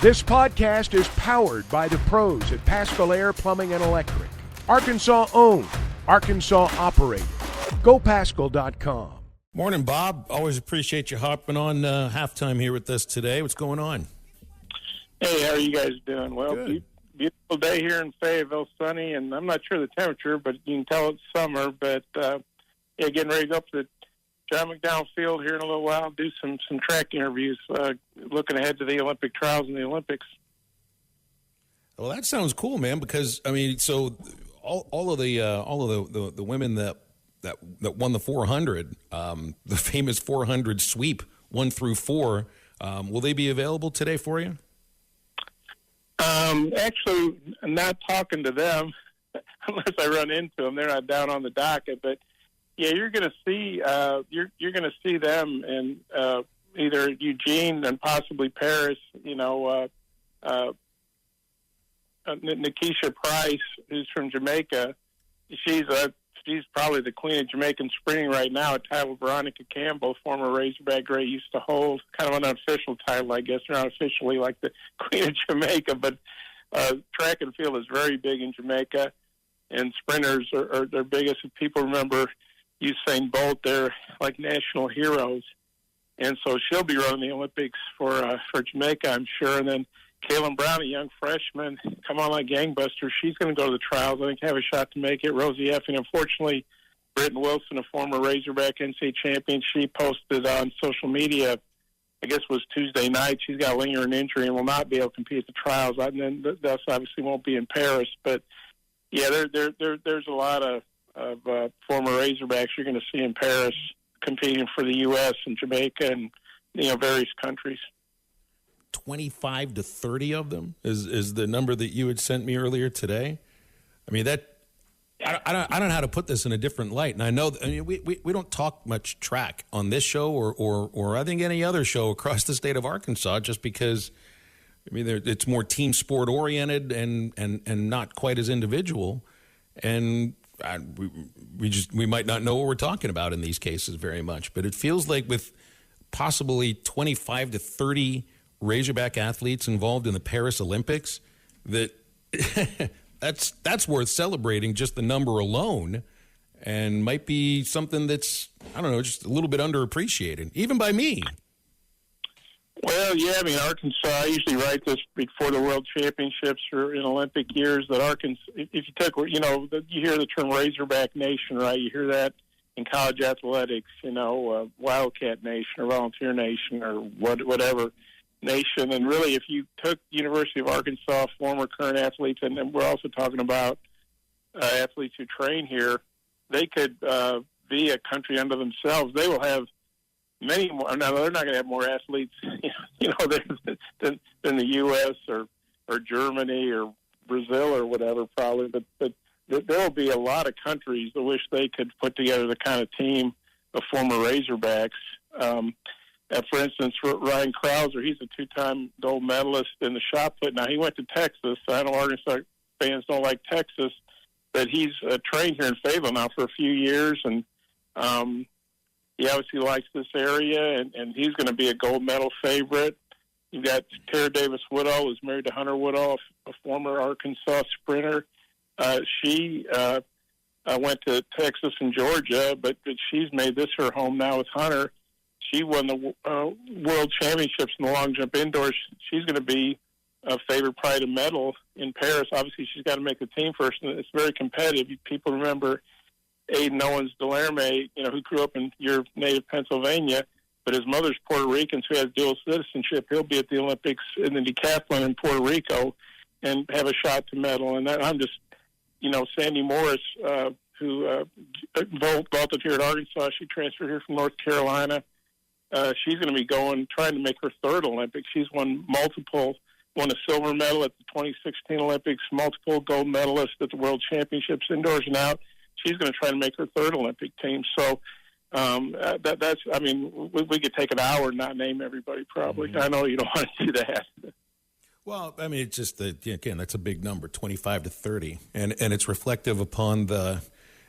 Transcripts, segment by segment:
This podcast is powered by the pros at Paschal Air Plumbing and Electric. Arkansas owned, Arkansas operated. GoPaschal.com. Morning, Bob. Always appreciate you hopping on halftime here with us today. What's going on? Hey, how are you guys doing? Well, Good. beautiful day here in Fayetteville, sunny, and I'm not sure the temperature, but you can tell it's summer. But getting ready to go up to John McDowell Field here in a little while, do some track interviews, looking ahead to the Olympic trials and the Olympics. Well, that sounds cool, man. Because I mean, so all of the women that won the 400, the famous 400 sweep 1 through 4, will they be available today for you? Actually, I'm not talking to them unless I run into them. They're not down on the docket, but yeah, you're going to see you're going to see them in either Eugene and possibly Paris. You know, Nikisha Price, who's from Jamaica. She's probably the queen of Jamaican sprinting right now. A title Veronica Campbell, former Razorback great, used to hold. Kind of an unofficial title, I guess. They're not officially like the queen of Jamaica, but track and field is very big in Jamaica, and sprinters are their biggest. If people remember Usain Bolt, they're like national heroes, and so she'll be running the Olympics for Jamaica, I'm sure. And then Kaylin Brown, a young freshman, come on like gangbusters. She's going to go to the trials. I think have a shot to make it. Rosie Effing, unfortunately, Britton Wilson, a former Razorback NCAA champion, she posted on social media, I guess it was Tuesday night, she's got a lingering injury and will not be able to compete at the trials. And then thus obviously won't be in Paris. But yeah, there's a lot of former Razorbacks you're going to see in Paris competing for the U.S. and Jamaica and various countries. 25 to 30 of them is the number that you had sent me earlier today. I mean, that I don't know how to put this in a different light. And I know we don't talk much track on this show or I think any other show across the state of Arkansas, just because I mean it's more team sport oriented and not quite as individual. And we might not know what we're talking about in these cases very much, but it feels like with possibly 25 to 30 Razorback athletes involved in the Paris Olympics, that that's worth celebrating, just the number alone, and might be something that's, I don't know, just a little bit underappreciated, even by me. Well, yeah, I mean, Arkansas, I usually write this before the World Championships or in Olympic years, that Arkansas, if you take, you hear the term Razorback Nation, right? You hear that in college athletics, Wildcat Nation or Volunteer Nation or whatever nation. And really, if you took University of Arkansas, former current athletes, and we're also talking about athletes who train here, they could be a country unto themselves. They will have many more. Now, they're not going to have more athletes, than the U.S. or Germany or Brazil or whatever, probably. But there will be a lot of countries that wish they could put together the kind of team of former Razorbacks. For instance, Ryan Krauser, he's a two-time gold medalist in the shot put. Now, he went to Texas. I know Arkansas fans don't like Texas, but he's trained here in Fayetteville now for a few years, and he obviously likes this area, and he's going to be a gold medal favorite. You've got Tara Davis-Woodall, who's married to Hunter Woodall, a former Arkansas sprinter. She went to Texas and Georgia, but she's made this her home now with Hunter. She won the World Championships in the long jump indoors. She's going to be a favorite pride of medal in Paris. Obviously, she's got to make the team first, and it's very competitive. People remember Aiden Owens-Delarme, who grew up in your native Pennsylvania, but his mother's Puerto Rican, so he has dual citizenship. He'll be at the Olympics in the decathlon in Puerto Rico and have a shot to medal. And I'm just, Sandy Morris, who vaulted here at Arkansas. She transferred here from North Carolina. She's going to be trying to make her third Olympics. She's won a silver medal at the 2016 Olympics, multiple gold medalists at the World Championships indoors and out. She's going to try to make her third Olympic team. So that's, I mean, we could take an hour and not name everybody probably. Mm-hmm. I know you don't want to do that. Well, I mean, it's just that, again, that's a big number, 25 to 30. And it's reflective upon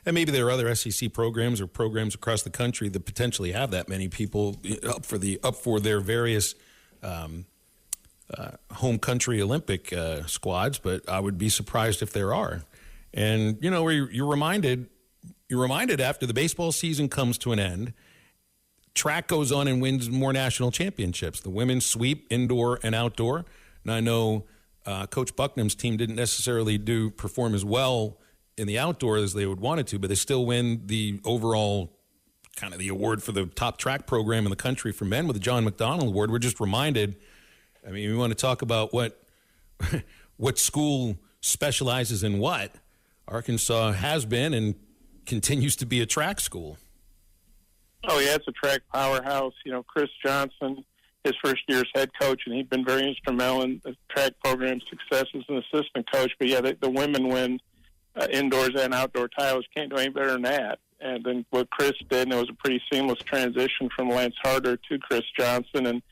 and maybe there are other SEC programs or programs across the country that potentially have that many people up for their various home country Olympic squads, but I would be surprised if there are. And, you know, you're reminded after the baseball season comes to an end, track goes on and wins more national championships. The women sweep indoor and outdoor. And I know Coach Bucknam's team didn't necessarily perform as well in the outdoor as they would want it to, but they still win the overall kind of the award for the top track program in the country for men with the John McDonnell Award. We're just reminded, I mean, we want to talk about what school specializes in what. Arkansas has been and continues to be a track school. Oh, yeah, it's a track powerhouse. You know, Chris Johnson, his first year as head coach, and he's been very instrumental in the track program's success as an assistant coach. But, yeah, the women win indoors and outdoor titles. Can't do any better than that. And then what Chris did, and it was a pretty seamless transition from Lance Harder to Chris Johnson,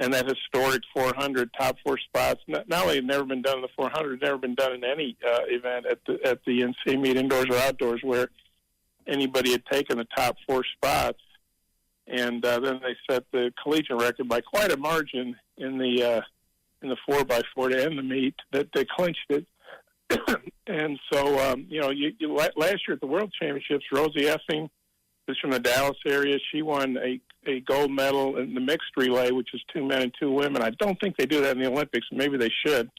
and that historic 400 top four spots. Not only had never been done in the 400, never been done in any event at the NCAA meet, indoors or outdoors, where anybody had taken the top four spots. And then they set the collegiate record by quite a margin in the 4x4 to end the meet. That they clinched it. And so, you know, last year at the World Championships, Rosie Effing is from the Dallas area. She won a gold medal in the mixed relay, which is 2 men and 2 women. I don't think they do that in the Olympics. Maybe they should.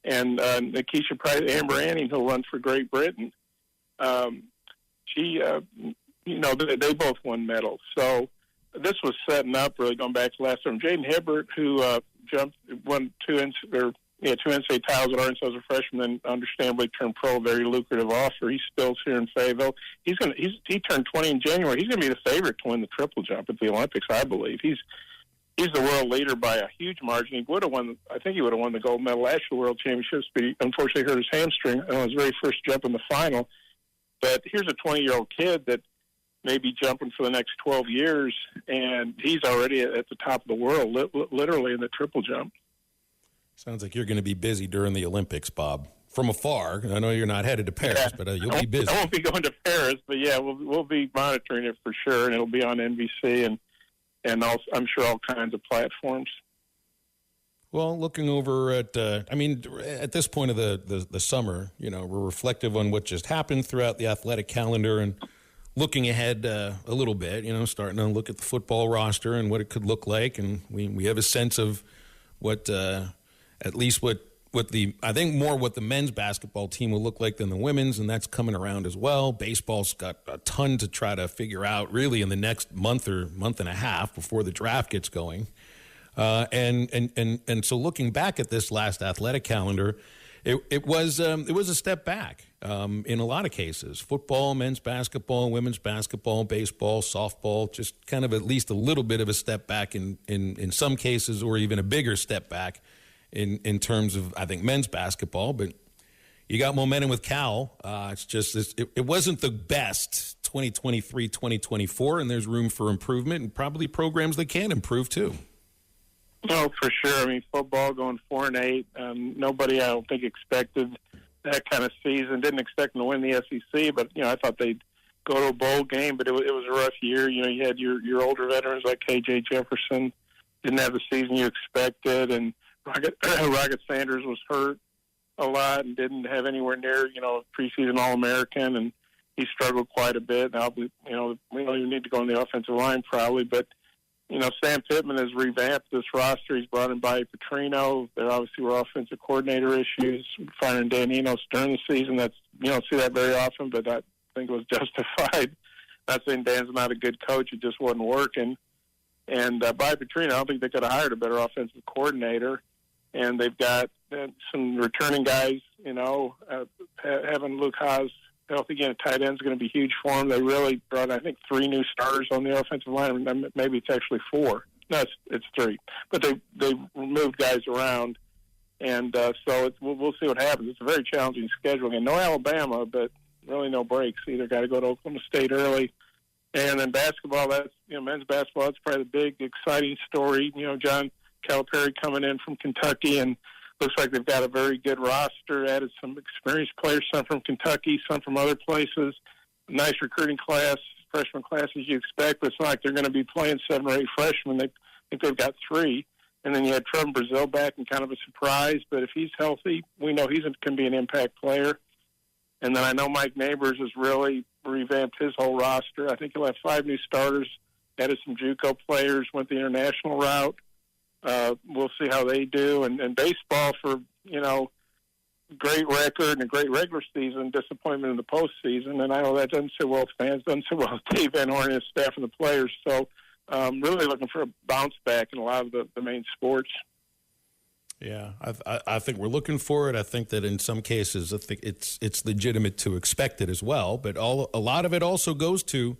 And Nikisha Price, Amber Anning, who'll run for Great Britain, she, you know, they both won medals. So this was setting up, really going back to last time. Jaden Hibbert, who won two NCAA titles at Arkansas as a freshman, then understandably turned pro, a very lucrative offer. He's still here in Fayetteville. He turned 20 in January. He's going to be the favorite to win the triple jump at the Olympics, I believe. He's the world leader by a huge margin. He would have won. I think he would have won the gold medal last year World Championships, but he unfortunately hurt his hamstring on his very first jump in the final. But here's a 20-year-old kid that may be jumping for the next 12 years, and he's already at the top of the world, literally in the triple jump. Sounds like you're going to be busy during the Olympics, Bob. From afar, I know you're not headed to Paris, but you'll be busy. I won't be going to Paris, but yeah, we'll be monitoring it for sure, and it'll be on NBC and also, I'm sure, all kinds of platforms. Well, looking over at, at this point of the summer, you know, we're reflective on what just happened throughout the athletic calendar and looking ahead a little bit, you know, starting to look at the football roster and what it could look like, and we have a sense of what the men's basketball team will look like than the women's, and that's coming around as well. Baseball's got a ton to try to figure out really in the next month or month and a half before the draft gets going. And so looking back at this last athletic calendar, it was a step back in a lot of cases. Football, men's basketball, women's basketball, baseball, softball, just kind of at least a little bit of a step back in some cases, or even a bigger step back in terms of, I think, men's basketball. But you got momentum with Cal. It wasn't the best 2023, 2024, and there's room for improvement and probably programs that can improve too. Oh, for sure. I mean, football going 4-8. Nobody, I don't think, expected that kind of season. Didn't expect them to win the SEC, but you know, I thought they'd go to a bowl game. But it was a rough year. You know, you had your older veterans like KJ Jefferson didn't have the season you expected, and Rocket Sanders was hurt a lot and didn't have anywhere near, you know, preseason All-American, and he struggled quite a bit. Now, you know, we don't even need to go on the offensive line probably, but you know, Sam Pittman has revamped this roster. He's brought in Bobby Petrino. There obviously were offensive coordinator issues, firing Dan Enos during the season. You don't see that very often, but I think it was justified. Not saying Dan's not a good coach. It just wasn't working. And Bobby Petrino, I don't think they could have hired a better offensive coordinator. And they've got some returning guys, you know, having Luke Haas healthy again, a tight end is going to be huge for them. They really brought, I think, 3 new starters on the offensive line. Maybe it's actually 4. No, it's 3. But they moved guys around, and so we'll see what happens. It's a very challenging schedule. And no Alabama, but really no breaks. Either got to go to Oklahoma State early. And then basketball, men's basketball, that's probably the big, exciting story. You know, John Calipari coming in from Kentucky, and looks like they've got a very good roster, added some experienced players, some from Kentucky, some from other places. Nice recruiting class, freshman class as you expect, but it's not like they're going to be playing 7 or 8 freshmen. I think they've got 3. And then you had Trevor Brazil back and kind of a surprise. But if he's healthy, we know can be an impact player. And then I know Mike Neighbors has really revamped his whole roster. I think he'll have 5 new starters, added some JUCO players, went the international route. We'll see how they do. And baseball, for, great record and a great regular season, disappointment in the postseason. And I know that doesn't sit well with fans, doesn't sit well with Dave Van Horn and his staff and the players. So really looking for a bounce back in a lot of the main sports. Yeah, I think we're looking for it. I think that in some cases, I think it's legitimate to expect it as well. But a lot of it also goes to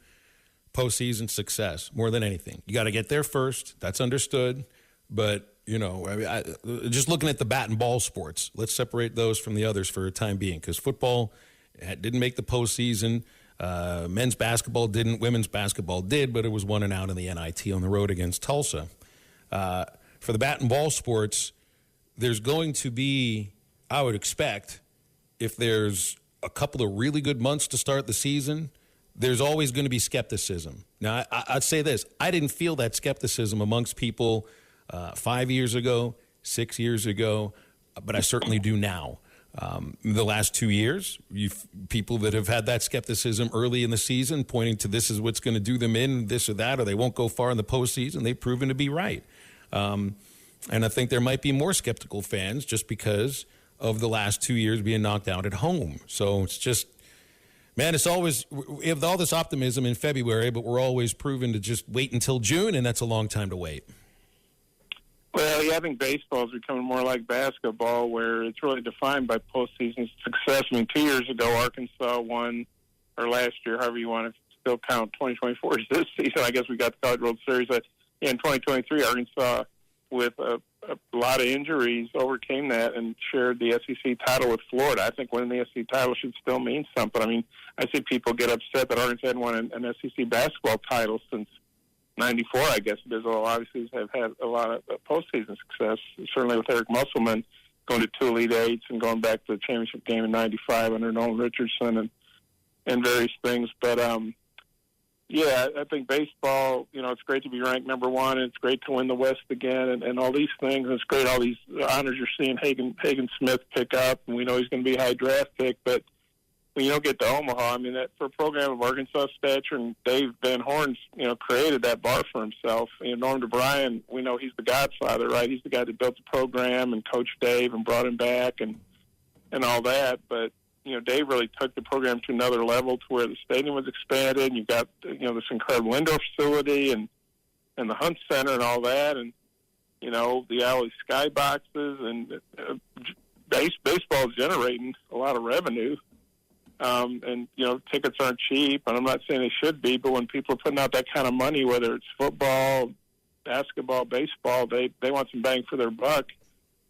postseason success more than anything. You got to get there first. That's understood. But just looking at the bat and ball sports, let's separate those from the others for a time being, because football didn't make the postseason. Men's basketball didn't. Women's basketball did, but it was 1-out in the NIT on the road against Tulsa. For the bat and ball sports, there's going to be, I would expect, if there's a couple of really good months to start the season, there's always going to be skepticism. Now, I'd say this. I didn't feel that skepticism amongst people 5 years ago, 6 years ago, but I certainly do now. The last 2 years, people that have had that skepticism early in the season, pointing to this is what's going to do them in, this or that, or they won't go far in the postseason, they've proven to be right. And I think there might be more skeptical fans just because of the last 2 years being knocked out at home. So it's just, man, it's always, we have all this optimism in February, but we're always proven to just wait until June, and that's a long time to wait. Well, yeah, I think baseball is becoming more like basketball, where it's really defined by postseason success. I mean, 2 years ago, Arkansas won, or last year, however you want to still count 2024 as this season. I guess we got the College World Series. In 2023, Arkansas, with a lot of injuries, overcame that and shared the SEC title with Florida. I think winning the SEC title should still mean something. I mean, I see people get upset that Arkansas hadn't won an SEC basketball title since 94, I guess it is. Well, obviously have had a lot of postseason success, certainly with Eric Musselman going to 2 Elite Eights and going back to the championship game in 95 under Nolan Richardson and various things. But, yeah, I think baseball, it's great to be ranked number 1, and it's great to win the West again and all these things. And it's great all these honors you're seeing Hagen Smith pick up, and we know he's going to be a high draft pick. But when you don't get to Omaha, I mean, that for a program of Arkansas stature, and Dave Van Horn's, created that bar for himself. Norm DeBryan, we know he's the godfather, right? He's the guy that built the program and coached Dave and brought him back and all that. But, Dave really took the program to another level to where the stadium was expanded. And you've got, this incredible indoor facility and the Hunt Center and all that. And, the Alley skyboxes and baseball is generating a lot of revenue. And tickets aren't cheap, and I'm not saying they should be, but when people are putting out that kind of money, whether it's football, basketball, baseball, they want some bang for their buck.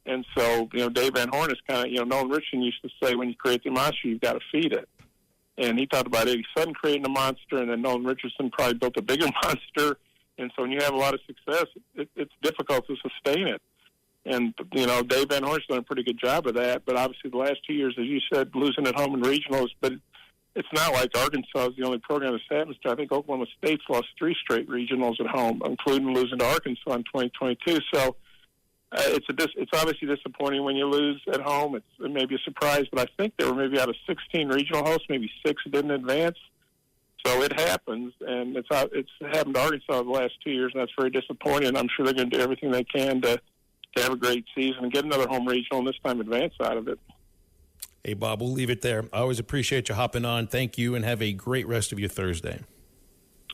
And so, Dave Van Horn is kind of, Nolan Richardson used to say, when you create the monster, you've got to feed it. And he talked about 87 creating a monster, and then Nolan Richardson probably built a bigger monster. And so when you have a lot of success, it's difficult to sustain it. And, Dave Van Horn's done a pretty good job of that. But obviously the last 2 years, as you said, losing at home in regionals. But it's not like Arkansas is the only program that's happened to. I think Oklahoma State's lost 3 straight regionals at home, including losing to Arkansas in 2022. So it's obviously disappointing when you lose at home. It may be a surprise, but I think there were maybe out of 16 regional hosts, maybe 6 didn't advance. So it happens, and it's happened to Arkansas the last 2 years, and that's very disappointing. I'm sure they're going to do everything they can to have a great season and get another home regional, and this time advance out of it. Hey, Bob, we'll leave it there. I always appreciate you hopping on. Thank you, and have a great rest of your Thursday.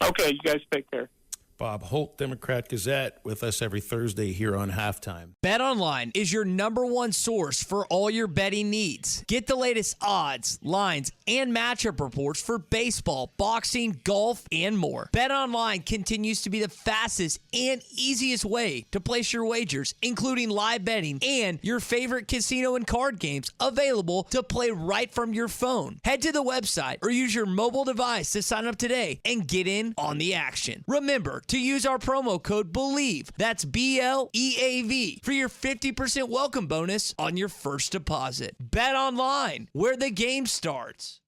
Okay, you guys take care. Bob Holt, Democrat-Gazette, with us every Thursday here on Halftime. BetOnline is your #1 source for all your betting needs. Get the latest odds, lines, and matchup reports for baseball, boxing, golf, and more. BetOnline continues to be the fastest and easiest way to place your wagers, including live betting and your favorite casino and card games available to play right from your phone. Head to the website or use your mobile device to sign up today and get in on the action. Remember to use our promo code BELIEVE, that's BLEAV, for your 50% welcome bonus on your first deposit. Bet online, where the game starts.